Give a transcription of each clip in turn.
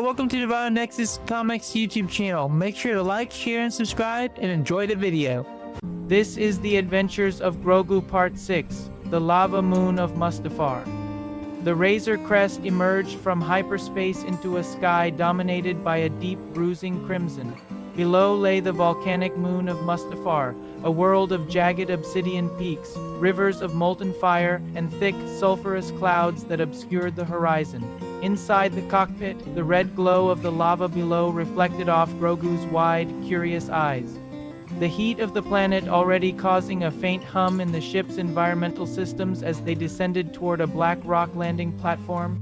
welcome to the Divine Nexus Comics YouTube channel. Make sure to like, share, and subscribe, and enjoy the video. This is the adventures of Grogu Part 6, the Lava Moon of Mustafar. The Razor Crest emerged from hyperspace into a sky dominated by a deep bruising crimson. Below lay the volcanic moon of Mustafar, a world of jagged obsidian peaks, rivers of molten fire, and thick, sulfurous clouds that obscured the horizon. Inside the cockpit, the red glow of the lava below reflected off Grogu's wide, curious eyes. The heat of the planet already causing a faint hum in the ship's environmental systems as they descended toward a black rock landing platform.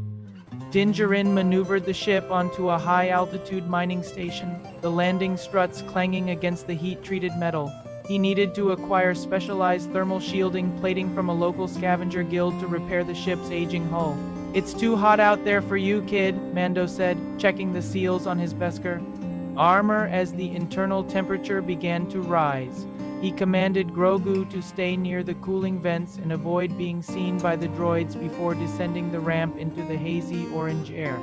Din Djarin maneuvered the ship onto a high-altitude mining station, the landing struts clanging against the heat-treated metal. He needed to acquire specialized thermal shielding plating from a local scavenger guild to repair the ship's aging hull. "It's too hot out there for you, kid," Mando said, checking the seals on his Beskar armor as the internal temperature began to rise. He commanded Grogu to stay near the cooling vents and avoid being seen by the droids before descending the ramp into the hazy orange air.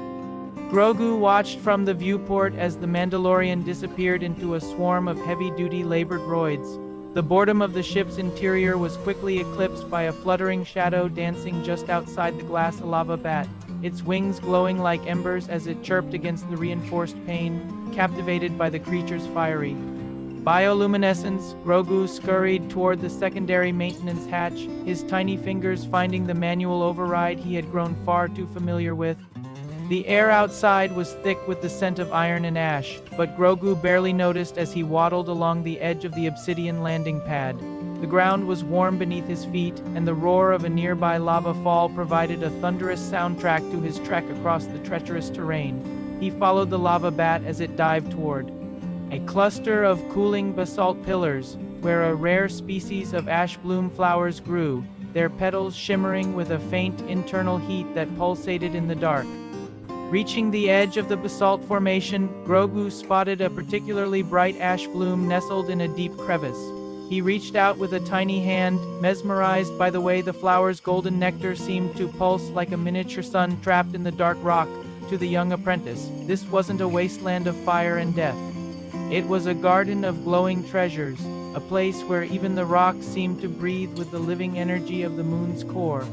Grogu watched from the viewport as the Mandalorian disappeared into a swarm of heavy-duty labor droids. The boredom of the ship's interior was quickly eclipsed by a fluttering shadow dancing just outside the glass lava bat, its wings glowing like embers as it chirped against the reinforced pane, captivated by the creature's fiery bioluminescence. Grogu scurried toward the secondary maintenance hatch, his tiny fingers finding the manual override he had grown far too familiar with. The air outside was thick with the scent of iron and ash, but Grogu barely noticed as he waddled along the edge of the obsidian landing pad. The ground was warm beneath his feet, and the roar of a nearby lava fall provided a thunderous soundtrack to his trek across the treacherous terrain. He followed the lava bat as it dived toward a cluster of cooling basalt pillars, where a rare species of ash bloom flowers grew, their petals shimmering with a faint internal heat that pulsated in the dark. Reaching the edge of the basalt formation, Grogu spotted a particularly bright ash bloom nestled in a deep crevice. He reached out with a tiny hand, mesmerized by the way the flower's golden nectar seemed to pulse like a miniature sun trapped in the dark rock. To the young apprentice, this wasn't a wasteland of fire and death. It was a garden of glowing treasures, a place where even the rocks seemed to breathe with the living energy of the moon's core.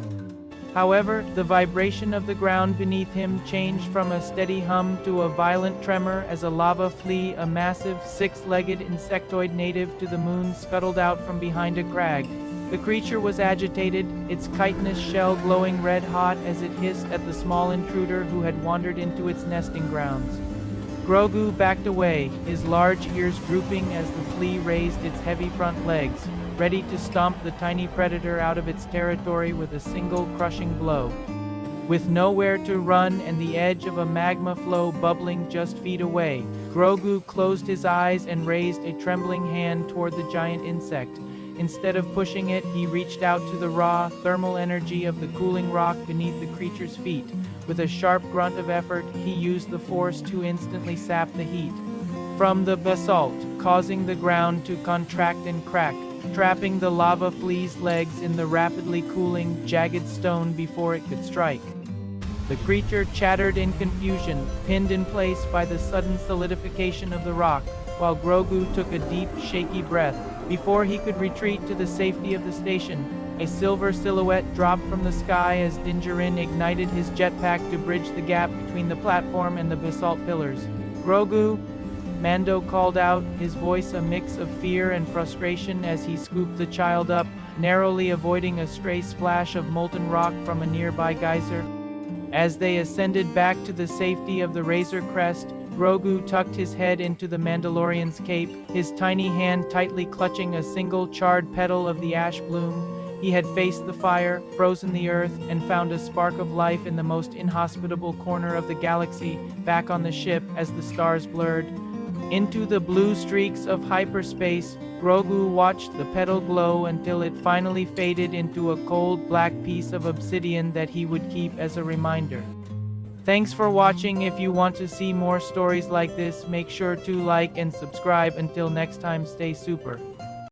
However, the vibration of the ground beneath him changed from a steady hum to a violent tremor as a lava flea, a massive, six-legged insectoid native to the moon, scuttled out from behind a crag. The creature was agitated, its chitinous shell glowing red-hot as it hissed at the small intruder who had wandered into its nesting grounds. Grogu backed away, his large ears drooping as the flea raised its heavy front legs, ready to stomp the tiny predator out of its territory with a single crushing blow. With nowhere to run and the edge of a magma flow bubbling just feet away, Grogu closed his eyes and raised a trembling hand toward the giant insect. Instead of pushing it, he reached out to the raw, thermal energy of the cooling rock beneath the creature's feet. With a sharp grunt of effort, he used the force to instantly sap the heat from the basalt, causing the ground to contract and crack, trapping the lava flea's legs in the rapidly cooling, jagged stone before it could strike. The creature chattered in confusion, pinned in place by the sudden solidification of the rock, while Grogu took a deep, shaky breath. Before he could retreat to the safety of the station, a silver silhouette dropped from the sky as Din Djarin ignited his jetpack to bridge the gap between the platform and the basalt pillars. "Grogu!" Mando called out, his voice a mix of fear and frustration as he scooped the child up, narrowly avoiding a stray splash of molten rock from a nearby geyser. As they ascended back to the safety of the Razor Crest, Grogu tucked his head into the Mandalorian's cape, his tiny hand tightly clutching a single charred petal of the ash bloom. He had faced the fire, frozen the earth, and found a spark of life in the most inhospitable corner of the galaxy, back on the ship as the stars blurred into the blue streaks of hyperspace. Grogu watched the petal glow until it finally faded into a cold black piece of obsidian that he would keep as a reminder. Thanks for watching. If you want to see more stories like this, make sure to like and subscribe. Until next time, stay super.